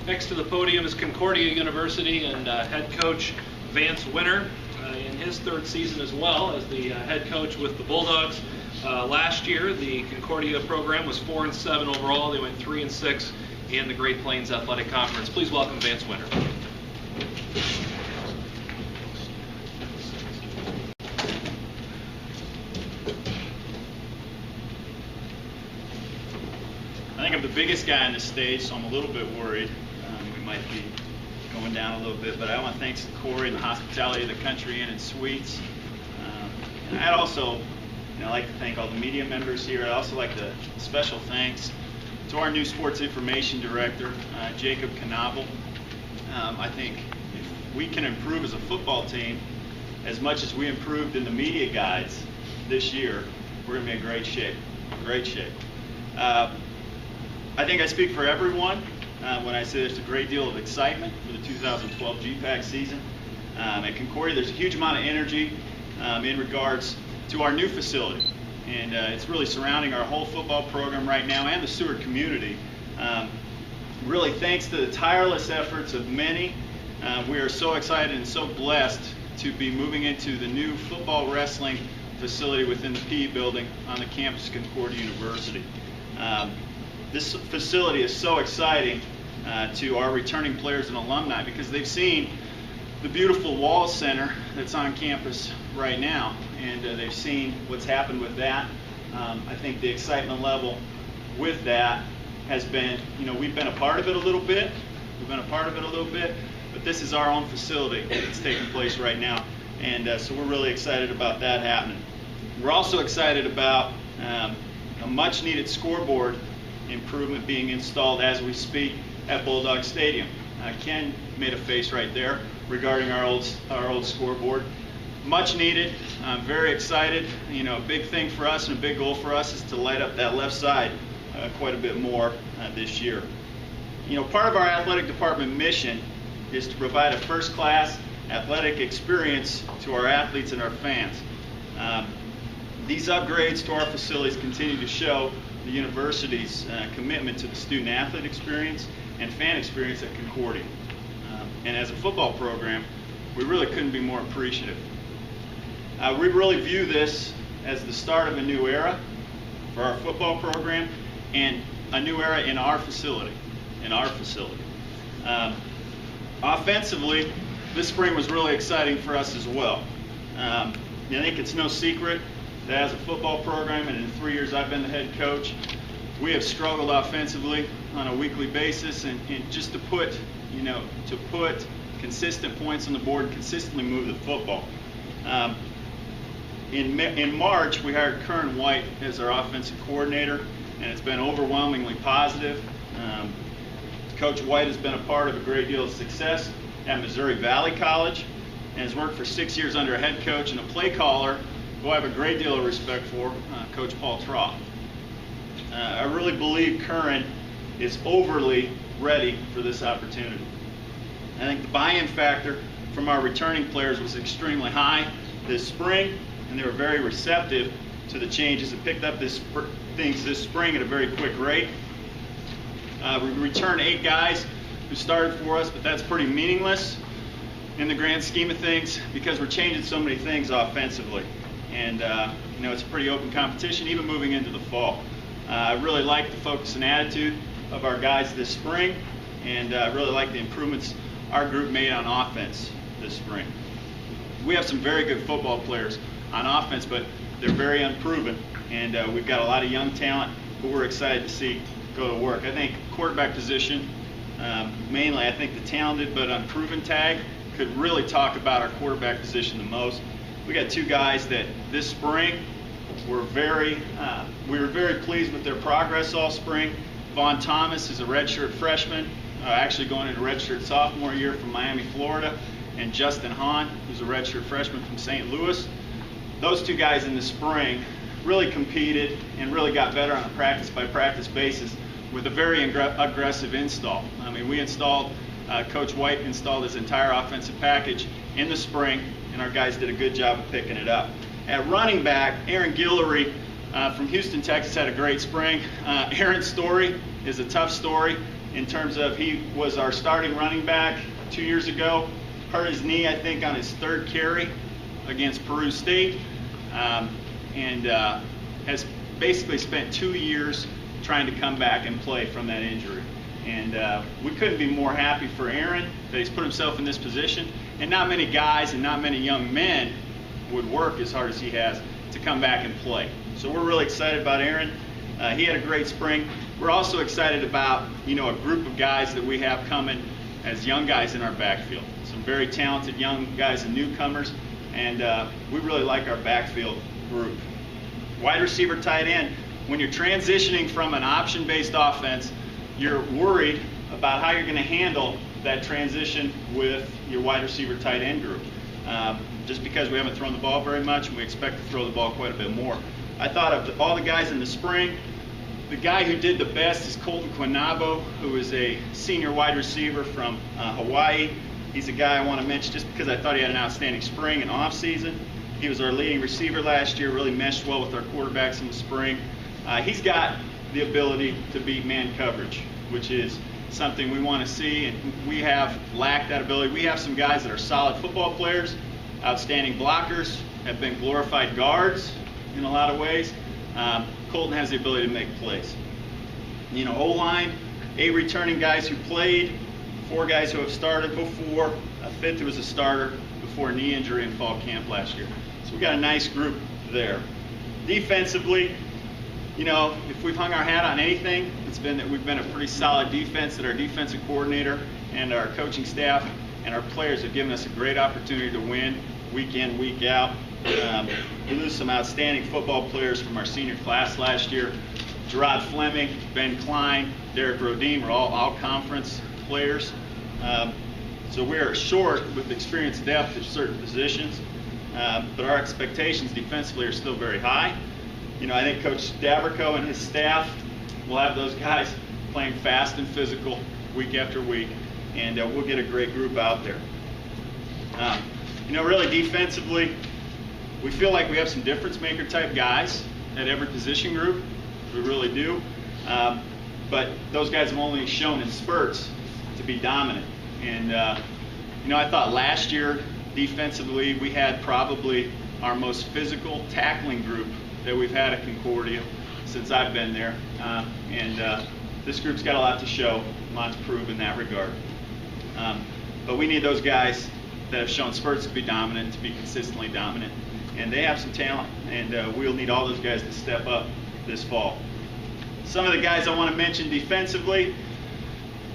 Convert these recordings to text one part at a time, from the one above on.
Next to the podium is Concordia University and head coach Vance in his third season as well as the head coach with the Bulldogs. Last year, the Concordia program was 4-7 overall. They went 3-6 in the Great Plains Athletic Conference. Please welcome Vance Winter. I think I'm the biggest guy on this stage, so I'm a little bit worried. We might be going down a little bit, but I want to thank Corey and the hospitality of the Country Inn and Suites. And I'd also like to thank all the media members here. I'd also like to special thanks to our new sports information director, Jacob Knobel. I think if we can improve as a football team as much as we improved in the media guides this year, we're going to be in great shape. Great shape. I think I speak for everyone when I say there's a great deal of excitement for the 2012 GPAC season. At Concordia, there's a huge amount of energy in regards to our new facility, and it's really surrounding our whole football program right now and the Seward community. Really thanks to the tireless efforts of many, we are so excited and so blessed to be moving into the new football wrestling facility within the PE building on the campus of Concordia University. This facility is so exciting to our returning players and alumni because they've seen the beautiful Wall Center that's on campus right now, and they've seen what's happened with that. I think the excitement level with that has been, we've been a part of it a little bit. But this is our own facility that's taking place right now, and so we're really excited about that happening. We're also excited about a much-needed scoreboard improvement being installed as we speak at Bulldog Stadium. Ken made a face right there regarding our old scoreboard. Much needed. I'm very excited. A big thing for us and a big goal for us is to light up that left side quite a bit more this year. Part of our athletic department mission is to provide a first-class athletic experience to our athletes and our fans. These upgrades to our facilities continue to show the university's commitment to the student-athlete experience and fan experience at Concordia. And as a football program, we really couldn't be more appreciative. We really view this as the start of a new era for our football program and a new era in our facility. Offensively, this spring was really exciting for us as well. I think it's no secret that as a football program, and in the 3 years I've been the head coach, we have struggled offensively on a weekly basis, and just to put consistent points on the board and consistently move the football. In March, we hired Kern White as our offensive coordinator, and it's been overwhelmingly positive. Coach White has been a part of a great deal of success at Missouri Valley College and has worked for 6 years under a head coach and a play caller who I have a great deal of respect for, Coach Paul Trough. I really believe Curran is overly ready for this opportunity. I think the buy-in factor from our returning players was extremely high this spring, and they were very receptive to the changes and picked up things this spring at a very quick rate. We returned 8 guys who started for us, but that's pretty meaningless in the grand scheme of things because we're changing so many things offensively. And it's a pretty open competition, even moving into the fall. I really like the focus and attitude of our guys this spring, and I really like the improvements our group made on offense this spring. We have some very good football players on offense, but they're very unproven, and we've got a lot of young talent who we're excited to see go to work. I think quarterback position, mainly, I think the talented but unproven tag could really talk about our quarterback position the most. We got 2 guys that this spring we were very pleased with their progress all spring. Vaughn Thomas is a redshirt freshman, actually going into redshirt sophomore year from Miami, Florida, and Justin Hahn, who's a redshirt freshman from St. Louis. Those 2 guys in the spring really competed and really got better on a practice-by-practice basis with a very aggressive install. I mean, Coach White installed his entire offensive package in the spring, and our guys did a good job of picking it up. At running back, Aaron Guillory from Houston, Texas had a great spring. Aaron's story is a tough story in terms of he was our starting running back 2 years ago, hurt his knee, I think, on his third carry against Peru State, and has basically spent 2 years trying to come back and play from that injury. And we couldn't be more happy for Aaron that he's put himself in this position. And not many guys and not many young men would work as hard as he has to come back and play. So we're really excited about Aaron. He had a great spring. We're also excited about, a group of guys that we have coming as young guys in our backfield. Some very talented young guys and newcomers, and we really like our backfield group. Wide receiver, tight end, when you're transitioning from an option-based offense, you're worried about how you're going to handle that transition with your wide receiver, tight end group. Just because we haven't thrown the ball very much, and we expect to throw the ball quite a bit more. I thought of all the guys in the spring, the guy who did the best is Colton Quinabo, who is a senior wide receiver from Hawaii. He's a guy I want to mention just because I thought he had an outstanding spring and off season. He was our leading receiver last year, really meshed well with our quarterbacks in the spring. He's got the ability to beat man coverage, which is something we want to see, and we have lacked that ability. We have some guys that are solid football players, outstanding blockers, have been glorified guards in a lot of ways. Colton has the ability to make plays. O-line, 8 returning guys who played, 4 guys who have started before, a 5th who was a starter before a knee injury in fall camp last year. So we got a nice group there. Defensively, if we've hung our hat on anything, it's been that we've been a pretty solid defense, that our defensive coordinator and our coaching staff and our players have given us a great opportunity to win week in, week out. We lose some outstanding football players from our senior class last year. Gerard Fleming, Ben Klein, Derek Rodine are all conference players. So we're short with experience depth at certain positions, but our expectations defensively are still very high. I think Coach Dabrico and his staff will have those guys playing fast and physical week after week, and we'll get a great group out there. Really defensively, we feel like we have some difference maker type guys at every position group. We really do. But those guys have only shown in spurts to be dominant. And, I thought last year defensively we had probably our most physical tackling group that we've had at Concordia since I've been there. This group's got a lot to show, a lot to prove in that regard. But we need those guys that have shown spurts to be dominant, to be consistently dominant. And they have some talent, and we'll need all those guys to step up this fall. Some of the guys I want to mention defensively,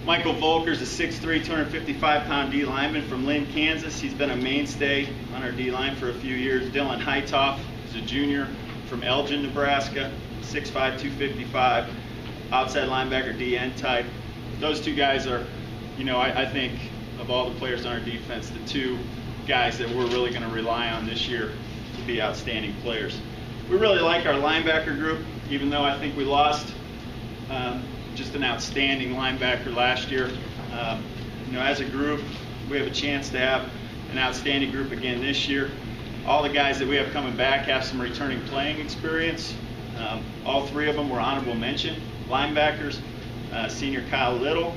Michael Volker's a 6'3", 255-pound D lineman from Lynn, Kansas. He's been a mainstay on our D line for a few years. Dylan Heitoff is a junior from Elgin, Nebraska, 6'5", 255, outside linebacker DN type. Those 2 guys are, I think of all the players on our defense, the 2 guys that we're really going to rely on this year to be outstanding players. We really like our linebacker group, even though I think we lost just an outstanding linebacker last year. As a group, we have a chance to have an outstanding group again this year. All the guys that we have coming back have some returning playing experience. All 3 of them were honorable mention linebackers. Senior Kyle Little,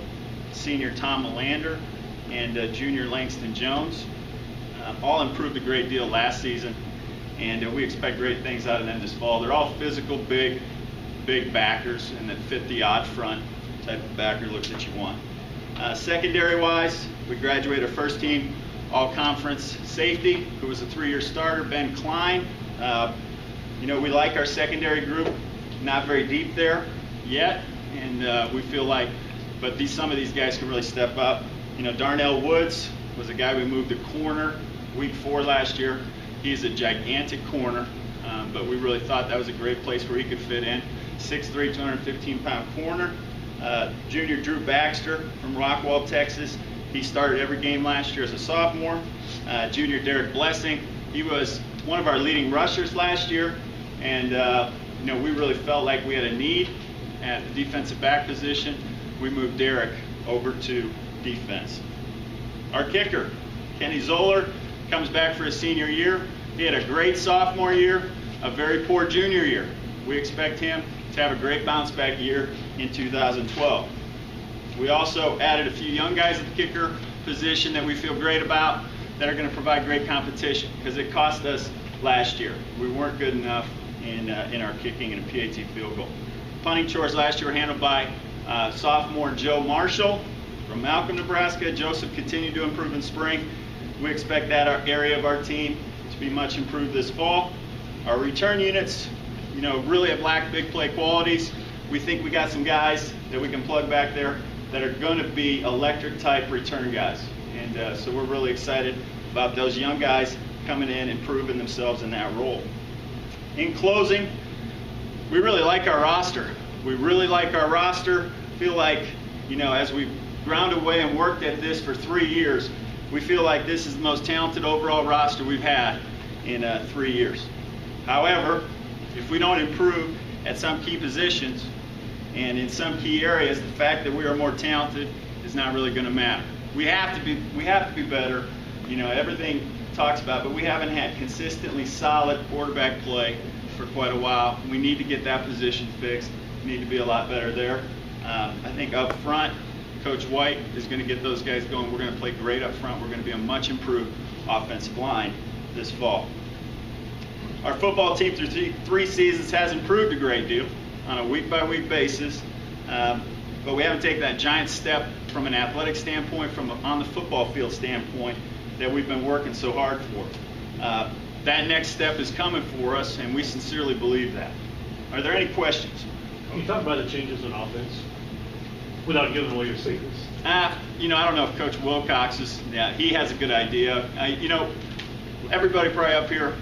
senior Tom Melander, and junior Langston Jones. All improved a great deal last season, and we expect great things out of them this fall. They're all physical, big backers, and that fit the odd front type of backer looks that you want. Secondary-wise, we graduated our first team all-conference safety, who was a 3-year starter, Ben Klein. We like our secondary group, not very deep there yet, and we feel like, but some of these guys can really step up. Darnell Woods was a guy we moved to corner week 4 last year. He's a gigantic corner, but we really thought that was a great place where he could fit in. 6'3", 215-pound corner. Junior Drew Baxter from Rockwall, Texas. He started every game last year as a sophomore. Junior Derek Blessing. He was one of our leading rushers last year, and we really felt like we had a need at the defensive back position. We moved Derek over to defense. Our kicker, Kenny Zoller, comes back for his senior year. He had a great sophomore year, a very poor junior year. We expect him to have a great bounce back year in 2012. We also added a few young guys at the kicker position that we feel great about that are going to provide great competition because it cost us last year. We weren't good enough in our kicking and a PAT field goal. Punting chores last year were handled by sophomore Joe Marshall from Malcolm, Nebraska. Joseph continued to improve in spring. We expect that area of our team to be much improved this fall. Our return units, really have lacked big play qualities. We think we got some guys that we can plug back there that are going to be electric type return guys. And so we're really excited about those young guys coming in and proving themselves in that role. In closing, we really like our roster. We really like our roster. Feel like, as we've ground away and worked at this for 3 years, we feel like this is the most talented overall roster we've had in 3 years. However, if we don't improve at some key positions and in some key areas, the fact that we are more talented is not really going to matter. We have to be better. Everything talks about, but we haven't had consistently solid quarterback play for quite a while. We need to get that position fixed. We need to be a lot better there. I think up front, Coach White is going to get those guys going. We're going to play great up front. We're going to be a much improved offensive line this fall. Our football team through three seasons has improved a great deal on a week-by-week basis, but we haven't taken that giant step from an athletic standpoint, from on the football field standpoint that we've been working so hard for. That next step is coming for us, and we sincerely believe that. Are there any questions? Can you talk about the changes in offense without giving away your secrets? I don't know if Coach Wilcox is, he has a good idea. Everybody probably up here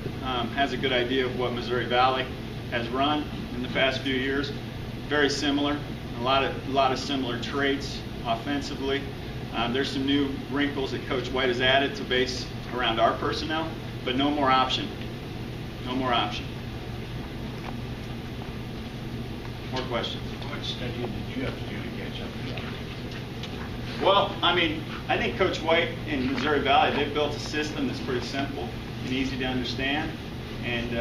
has a good idea of what Missouri Valley has run in the past few years. Very similar, a lot of similar traits offensively. There's some new wrinkles that Coach White has added to base around our personnel, but no more option. No more option. More questions? How much studying did you have to do to catch up to that? Well, I think Coach White in Missouri Valley, they've built a system that's pretty simple and easy to understand, and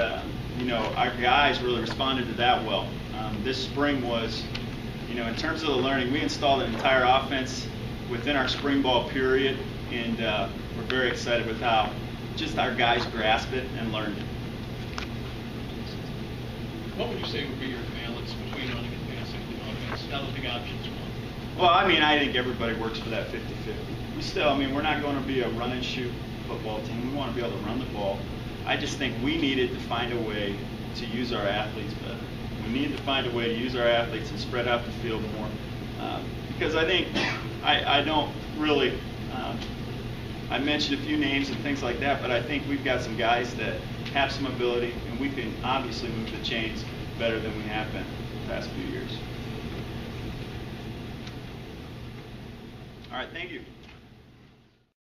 our guys really responded to that well. This spring was, in terms of the learning, we installed an entire offense within our spring ball period, and we're very excited with how just our guys grasped it and learned it. What would you say would be your balance between running and passing the offense? Now the big options one. Well, I think everybody works for that 50-50. We still, we're not going to be a run and shoot football team. We want to be able to run the ball. I just think we needed to find a way to use our athletes better. We needed to find a way to use our athletes and spread out the field more. Because I think, I don't really, I mentioned a few names and things like that, but I think we've got some guys that have some ability, and we can obviously move the chains better than we have been the past few years. All right, thank you.